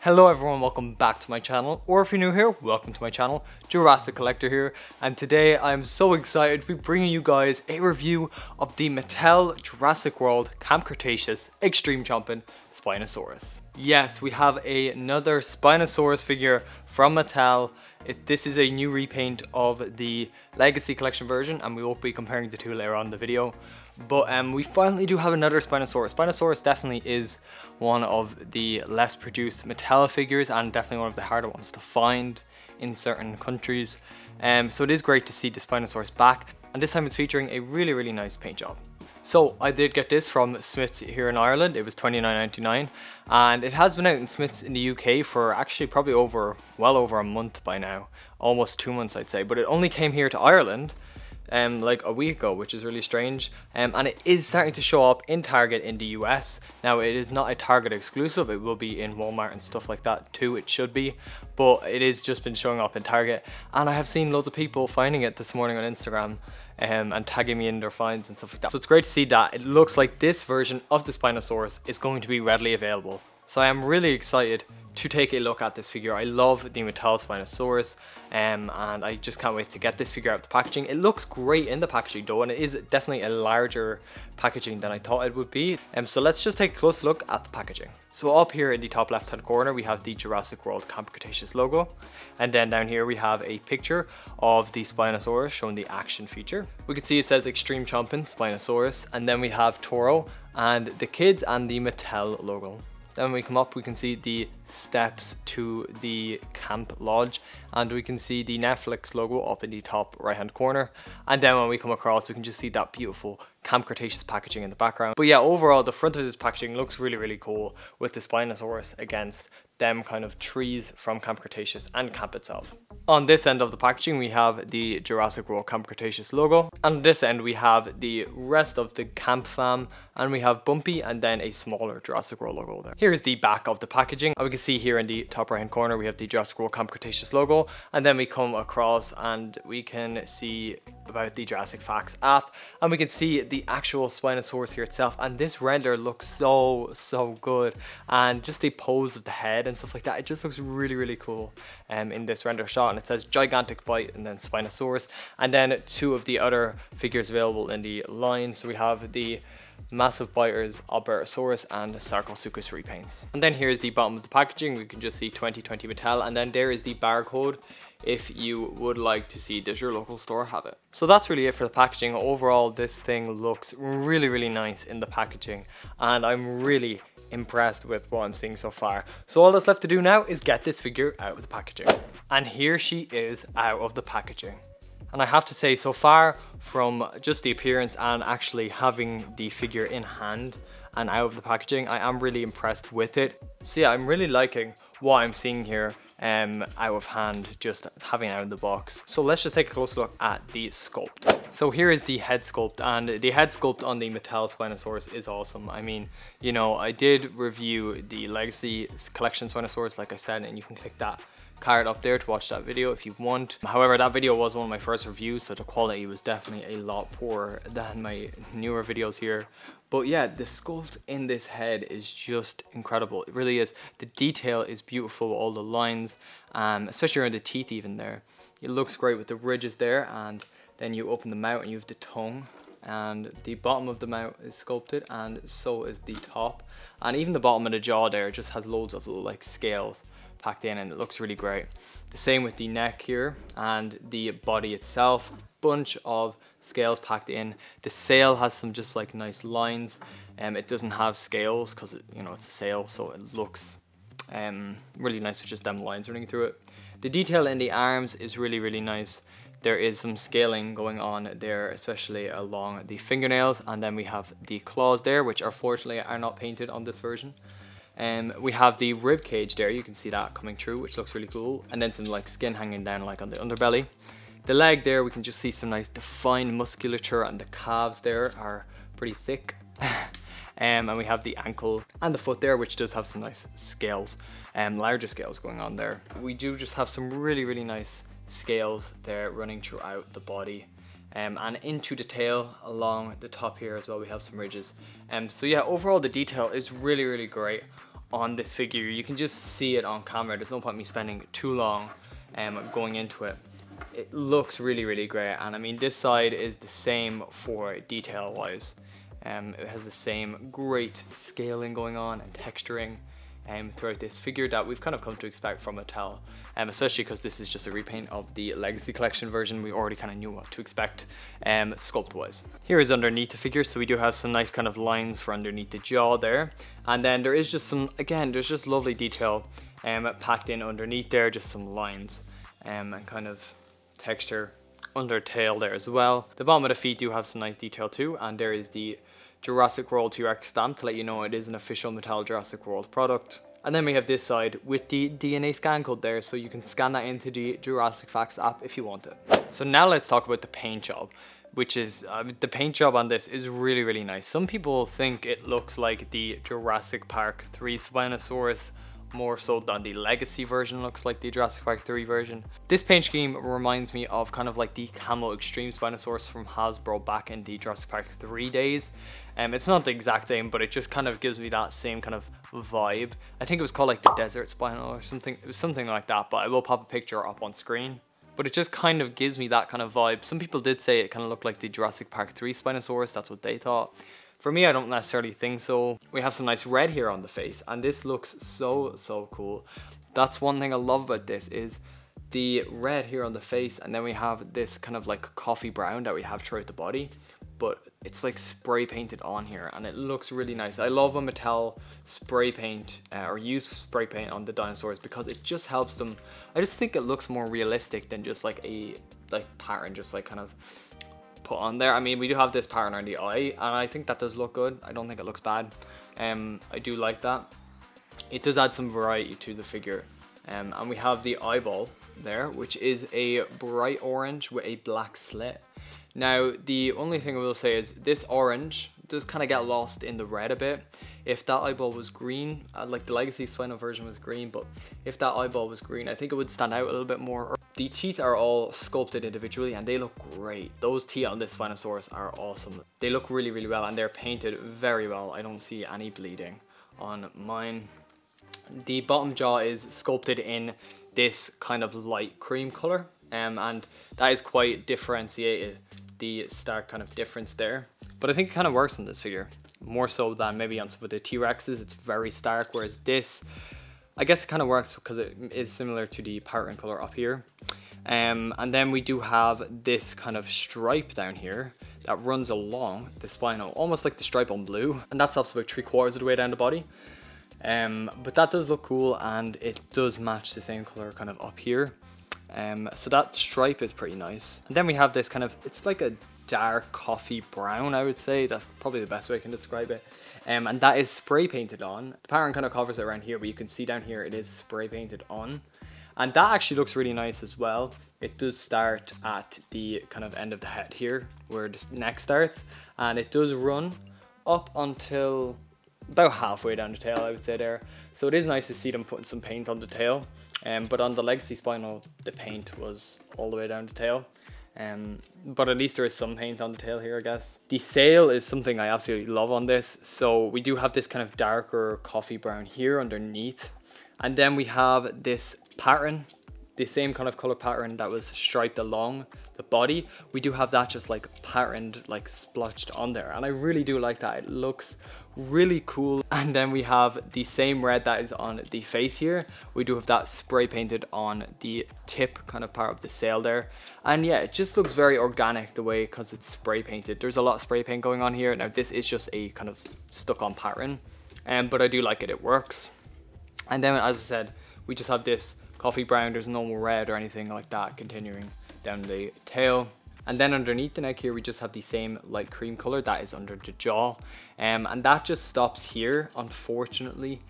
Hello everyone, welcome back to my channel, or if you're new here, welcome to my channel. Jurassic Collector here, and today I'm so excited to be bringing you guys a review of the Mattel Jurassic World Camp Cretaceous Extreme Chompin Spinosaurus. Yes, we have another Spinosaurus figure from Mattel. This is a new repaint of the Legacy Collection version, and we will be comparing the two later on in the video. But we finally do have another Spinosaurus. Spinosaurus definitely is one of the less produced Mattel figures and definitely one of the harder ones to find in certain countries. So it is great to see the Spinosaurus back, and this time it's featuring a really nice paint job. So I did get this from Smith's here in Ireland. It was $29.99, and it has been out in Smith's in the UK for actually probably well over a month by now, almost 2 months I'd say, but it only came here to Ireland like a week ago, which is really strange, and it is starting to show up in Target in the US. Now it is not a Target exclusive, it will be in Walmart and stuff like that too, it should be, but it is just been showing up in Target, and I have seen loads of people finding it this morning on Instagram and tagging me in their finds and stuff like that. So it's great to see that it looks like this version of the Spinosaurus is going to be readily available. So I am really excited to take a look at this figure. I love the Mattel Spinosaurus, and I just can't wait to get this figure out of the packaging. It looks great in the packaging though, and it is definitely a larger packaging than I thought it would be. So let's just take a close look at the packaging. So up here in the top left hand corner we have the Jurassic World Camp Cretaceous logo, and then down here we have a picture of the Spinosaurus showing the action feature. We can see it says Extreme Chompin Spinosaurus, and then we have Toro and the kids and the Mattel logo. Then when we come up, we can see the steps to the camp lodge, and we can see the Netflix logo up in the top right hand corner. And then when we come across, we can just see that beautiful Camp Cretaceous packaging in the background. But yeah, overall the front of this packaging looks really cool, with the Spinosaurus against them kind of trees from Camp Cretaceous and camp itself. On this end of the packaging we have the Jurassic World Camp Cretaceous logo, and on this end we have the rest of the camp fam, and we have Bumpy and then a smaller Jurassic World logo there. Here's the back of the packaging, and we can see here in the top right hand corner we have the Jurassic World Camp Cretaceous logo, and then we come across and we can see about the Jurassic Facts app, and we can see the actual Spinosaurus here itself, and this render looks so good, and just the pose of the head and stuff like that, it just looks really cool in this render shot. And it says gigantic bite and then Spinosaurus, and then two of the other figures available in the line. So we have the massive biters Albertosaurus and Sarcosuchus repaints. And then here's the bottom of the packaging. We can just see 2020 Mattel, and then there is the barcode if you would like to see does your local store have it. So that's really it for the packaging. Overall this thing looks really nice in the packaging, and I'm really impressed with what I'm seeing so far. So all that's left to do now is get this figure out of the packaging, and here she is out of the packaging. And I have to say, so far from just the appearance and actually having the figure in hand and out of the packaging, I am really impressed with it. So yeah, I'm really liking what I'm seeing here out of hand, just having it out of the box. So let's just take a close look at the sculpt. So here is the head sculpt, and the head sculpt on the Mattel Spinosaurus is awesome. I mean, you know, I did review the Legacy Collection Spinosaurus, like I said, and you can click that card up there to watch that video if you want. However, that video was one of my first reviews, so the quality was definitely a lot poorer than my newer videos here. But yeah, the sculpt in this head is just incredible. It really is. The detail is beautiful, all the lines, especially around the teeth even there. It looks great with the ridges there, and then you open the mouth and you have the tongue, and the bottom of the mouth is sculpted, and so is the top. And even the bottom of the jaw there just has loads of little like scales packed in, and it looks really great. The same with the neck here and the body itself, bunch of scales packed in. The sail has some just like nice lines, it doesn't have scales because you know, it's a sail, so it looks really nice with just them lines running through it. The detail in the arms is really nice. There is some scaling going on there, especially along the fingernails, and then we have the claws there, which unfortunately are not painted on this version. We have the rib cage there, you can see that coming through, which looks really cool, and then some like skin hanging down like on the underbelly. The leg there, we can just see some nice defined musculature, and the calves there are pretty thick. And we have the ankle and the foot there, which does have some nice scales, larger scales going on there. We do just have some really nice scales there running throughout the body, and into the tail along the top here as well we have some ridges. So yeah, overall the detail is really great on this figure. You can just see it on camera. There's no point me spending too long going into it. It looks really, really great. And I mean, this side is the same for detail wise. It has the same great scaling going on and texturing throughout this figure that we've kind of come to expect from Mattel, especially because this is just a repaint of the Legacy Collection version. We already kind of knew what to expect sculpt wise. Here is underneath the figure, so we do have some nice kind of lines for underneath the jaw there, and then there is just some, again, there's just lovely detail packed in underneath there, just some lines and kind of texture under tail there as well. The bottom of the feet do have some nice detail too, and there is the Jurassic World T-Rex stamp to let you know it is an official Mattel Jurassic World product. And then we have this side with the DNA scan code there, so you can scan that into the Jurassic Facts app if you want it. So now let's talk about the paint job, which is, the paint job on this is really, really nice. Some people think it looks like the Jurassic Park 3 Spinosaurus, more so than the Legacy version looks like the Jurassic Park 3 version. This paint scheme reminds me of kind of like the Camo Extreme Spinosaurus from Hasbro back in the Jurassic Park 3 days. It's not the exact same, but it just kind of gives me that same kind of vibe. I think it was called like the Desert Spino or something. It was something like that, but I will pop a picture up on screen. But it just kind of gives me that kind of vibe. Some people did say it kind of looked like the Jurassic Park 3 Spinosaurus. That's what they thought. For me, I don't necessarily think so. We have some nice red here on the face, and this looks so, so cool. That's one thing I love about this is the red here on the face, and then we have this kind of like coffee brown that we have throughout the body, but it's like spray painted on here, and it looks really nice. I love when Mattel spray paint or use spray paint on the dinosaurs because it just helps them. I just think it looks more realistic than just like a pattern just like kind of put on there. I mean, we do have this pattern on the eye, and I think that does look good. I don't think it looks bad. I do like that. It does add some variety to the figure. And we have the eyeball there, which is a bright orange with a black slit. Now, the only thing I will say is this orange does kind of get lost in the red a bit. If that eyeball was green, like the Legacy Spino version was green, but if that eyeball was green, I think it would stand out a little bit more. The teeth are all sculpted individually and they look great. Those teeth on this Spinosaurus are awesome. They look really, really well, and they're painted very well. I don't see any bleeding on mine. The bottom jaw is sculpted in this kind of light cream color, and that is quite differentiated, the stark kind of difference there. But I think it kind of works on this figure, more so than maybe on some of the T-Rexes. It's very stark, whereas this, I guess it kind of works because it is similar to the pattern color up here. And then we do have this kind of stripe down here that runs along the spino, almost like the stripe on blue. And that stops about 3/4 of the way down the body. But that does look cool, and it does match the same color kind of up here. So that stripe is pretty nice. And then we have this kind of, it's like a dark coffee brown, I would say. That's probably the best way I can describe it. And that is spray painted on. The pattern kind of covers it around here, but you can see down here it is spray painted on. And that actually looks really nice as well. It does start at the kind of end of the head here, where the neck starts. And it does run up until about halfway down the tail, I would say there. So it is nice to see them putting some paint on the tail. But on the Legacy Spino, the paint was all the way down the tail. But at least there is some paint on the tail here, I guess. The sail is something I absolutely love on this. So we do have this kind of darker coffee brown here underneath. And then we have this pattern, the same kind of color pattern that was striped along the body. We do have that just like patterned, like splotched on there. And I really do like that. It looks really cool. And then we have the same red that is on the face here. We do have that spray painted on the tip kind of part of the sail there. And yeah, it just looks very organic the way, because it's spray painted. There's a lot of spray paint going on here. Now this is just a kind of stuck on pattern, but I do like it, it works. And then as I said, we just have this coffee brown. There's no more red or anything like that continuing down the tail. And then underneath the neck here, we just have the same light cream color that is under the jaw. And that just stops here, unfortunately,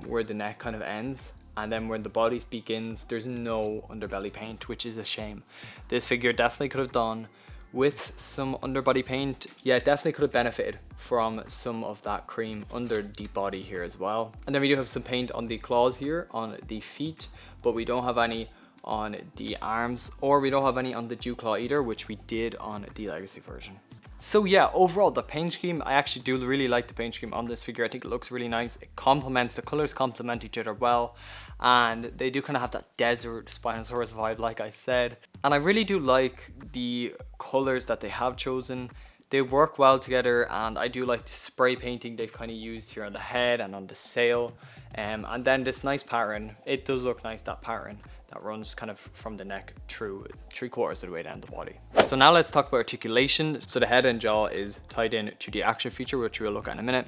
where the neck kind of ends. And then when the body begins, there's no underbelly paint, which is a shame. This figure definitely could have done with some underbody paint. Yeah, it definitely could have benefited from some of that cream under the body here as well. And then we do have some paint on the claws here on the feet, but we don't have any on the arms, or we don't have any on the dew claw either, which we did on the Legacy version. So yeah, overall the paint scheme, I actually do really like the paint scheme on this figure. I think it looks really nice. It complements, the colors complement each other well, and they do kind of have that desert Spinosaurus vibe like I said. And I really do like the colors that they have chosen. They work well together, and I do like the spray painting they've kind of used here on the head and on the sail. And then this nice pattern, it does look nice, that pattern that runs kind of from the neck through 3/4 of the way down the body. So now let's talk about articulation. So the head and jaw is tied in to the action feature, which we'll look at in a minute.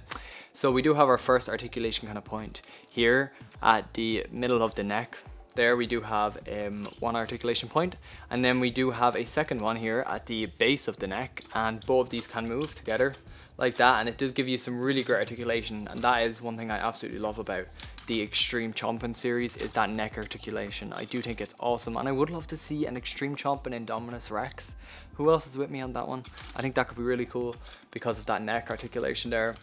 So we do have our first articulation kind of point here at the middle of the neck. There we do have one articulation point, and then we do have a second one here at the base of the neck, and both of these can move together like that, and it does give you some really great articulation. And that is one thing I absolutely love about the Extreme Chompin series, is that neck articulation. I do think it's awesome, and I would love to see an Extreme Chompin Indominus Rex. Who else is with me on that one? I think that could be really cool because of that neck articulation there.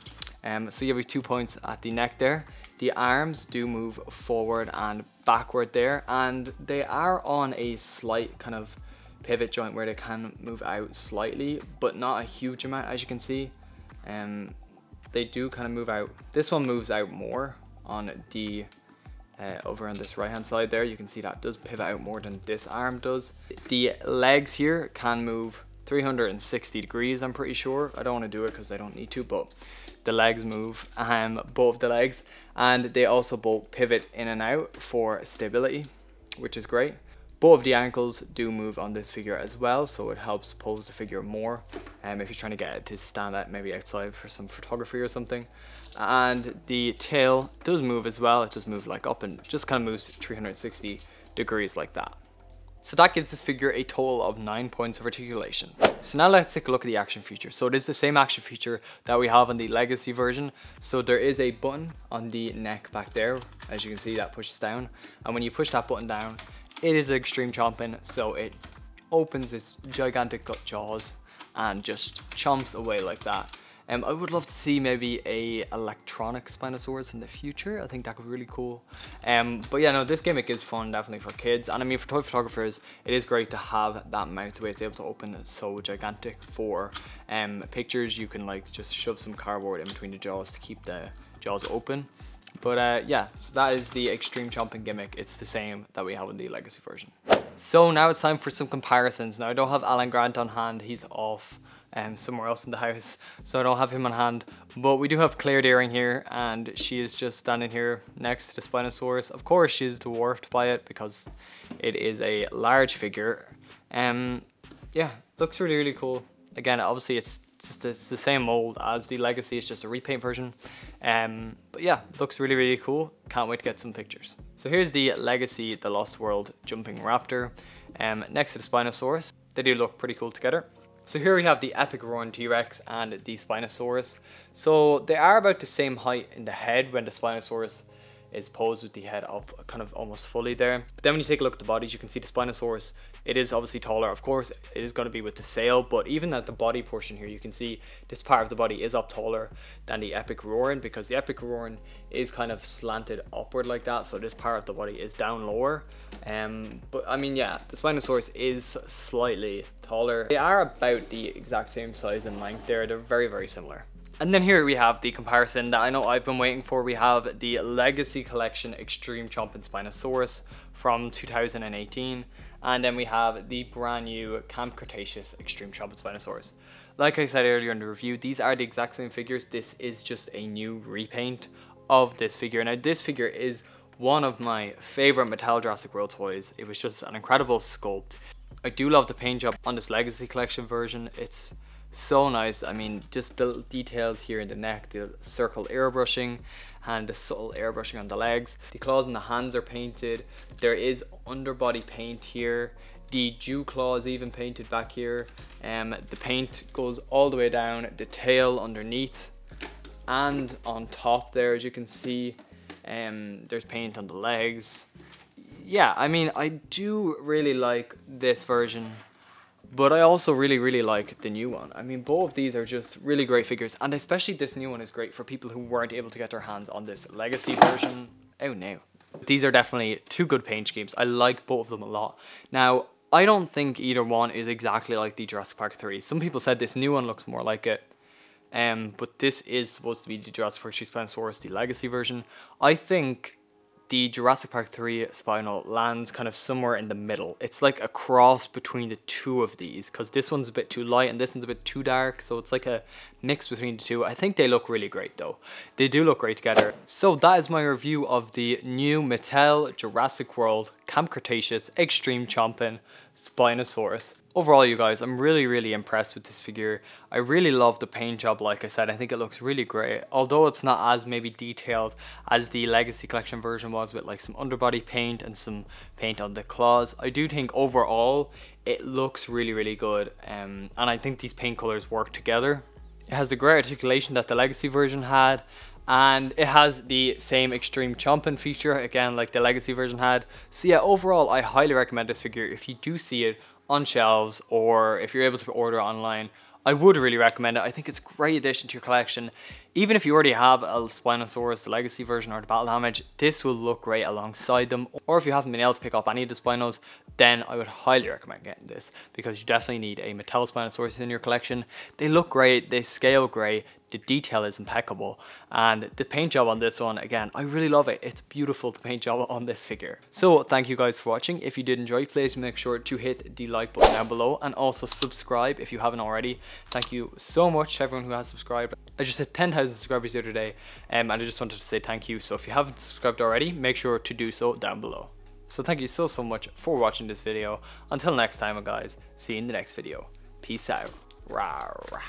So you have 2 points at the neck there. The arms do move forward and backward there, and they are on a slight kind of pivot joint where they can move out slightly, but not a huge amount, as you can see. They do kind of move out. This one moves out more on the over on this right hand side there. You can see that does pivot out more than this arm does. The legs here can move 360 degrees, I'm pretty sure. I don't want to do it because I don't need to, but the legs move, both the legs, and they also both pivot in and out for stability, which is great. Both of the ankles do move on this figure as well, so it helps pose the figure more if you're trying to get it to stand out maybe outside for some photography or something. And the tail does move as well. It does move like up and just kind of moves 360 degrees like that. So that gives this figure a total of 9 points of articulation. So now let's take a look at the action feature. So it is the same action feature that we have on the Legacy version. So there is a button on the neck back there, as you can see, that pushes down. And when you push that button down, it is Extreme Chompin, so it opens its gigantic gut jaws and just chomps away like that. I would love to see maybe a electronic Spinosaurus in the future. I think that could be really cool. But yeah, no, this gimmick is fun, definitely for kids. And I mean, for toy photographers, it is great to have that mouth the way it's able to open so gigantic for pictures. You can like just shove some cardboard in between the jaws to keep the jaws open. But yeah, so that is the Extreme Chompin gimmick. It's the same that we have in the Legacy version. So now it's time for some comparisons. Now I don't have Alan Grant on hand, he's off somewhere else in the house, so I don't have him on hand. But we do have Claire Deering here, and she is just standing here next to the Spinosaurus. Of course she's dwarfed by it because it is a large figure. Yeah, looks really, really cool. Again, obviously it's the same mold as the Legacy, it's just a repaint version. But yeah, looks really, really cool. Can't wait to get some pictures. So here's the Legacy, the Lost World Jumping Raptor next to the Spinosaurus. They do look pretty cool together. So here we have the Epic Roaring T-Rex and the Spinosaurus. So they are about the same height in the head when the Spinosaurus is posed with the head up kind of almost fully there. But then when you take a look at the bodies, you can see the Spinosaurus, it is obviously taller. Of course, it is going to be with the sail, but even at the body portion here, you can see this part of the body is up taller than the Epic Roaring, because the Epic Roaring is kind of slanted upward like that, so this part of the body is down lower. But I mean, yeah, the Spinosaurus is slightly taller. They are about the exact same size and length there. They're very, very similar. And then here we have the comparison that I know I've been waiting for. We have the Legacy Collection Extreme Chompin Spinosaurus from 2018. And then we have the brand new Camp Cretaceous Extreme Chompin Spinosaurus. Like I said earlier in the review, these are the exact same figures. This is just a new repaint of this figure. Now this figure is one of my favorite Mattel Jurassic World toys. It was just an incredible sculpt. I do love the paint job on this Legacy Collection version. It's so nice. I mean, just the details here in the neck, the circle airbrushing and the subtle airbrushing on the legs. The claws and the hands are painted. There is underbody paint here. The dew claw is even painted back here. The paint goes all the way down the tail underneath and on top there, as you can see. There's paint on the legs. Yeah, I mean, I do really like this version, but I also really, really like the new one. I mean, both of these are just really great figures, and especially this new one is great for people who weren't able to get their hands on this Legacy version. Oh no. These are definitely two good paint schemes. I like both of them a lot. Now, I don't think either one is exactly like the Jurassic Park 3. Some people said this new one looks more like it. But this is supposed to be the Jurassic Park 3 Spinosaurus, the legacy version. I think the Jurassic Park 3 Spino lands kind of somewhere in the middle. It's like a cross between the two of these, because this one's a bit too light and this one's a bit too dark, so it's like a mix between the two. I think they look really great though. They do look great together. So that is my review of the new Mattel Jurassic World Camp Cretaceous Extreme Chompin Spinosaurus. Overall, you guys, I'm really impressed with this figure. I really love the paint job. Like I said, I think it looks really great. Although it's not as maybe detailed as the Legacy Collection version was, with like some underbody paint and some paint on the claws, I do think overall it looks really good. And I think these paint colors work together. It has the great articulation that the Legacy version had, and it has the same extreme chomping feature again like the Legacy version had. So yeah, overall I highly recommend this figure. If you do see it on shelves, or if you're able to order it online, I would really recommend it. I think it's a great addition to your collection. Even if you already have a Spinosaurus, the Legacy version or the Battle Damage, this will look great alongside them. Or if you haven't been able to pick up any of the Spinos, then I would highly recommend getting this, because you definitely need a Mattel Spinosaurus in your collection. They look great, they scale great, the detail is impeccable, and the paint job on this one, again, I really love it. It's beautiful, the paint job on this figure. So thank you guys for watching. If you did enjoy, please make sure to hit the like button down below, and also subscribe if you haven't already. Thank you so much to everyone who has subscribed. I just hit 10,000 subscribers the other day, and I just wanted to say thank you. So if you haven't subscribed already, make sure to do so down below. So thank you so much for watching this video. Until next time, guys, see you in the next video. Peace out. Rawr.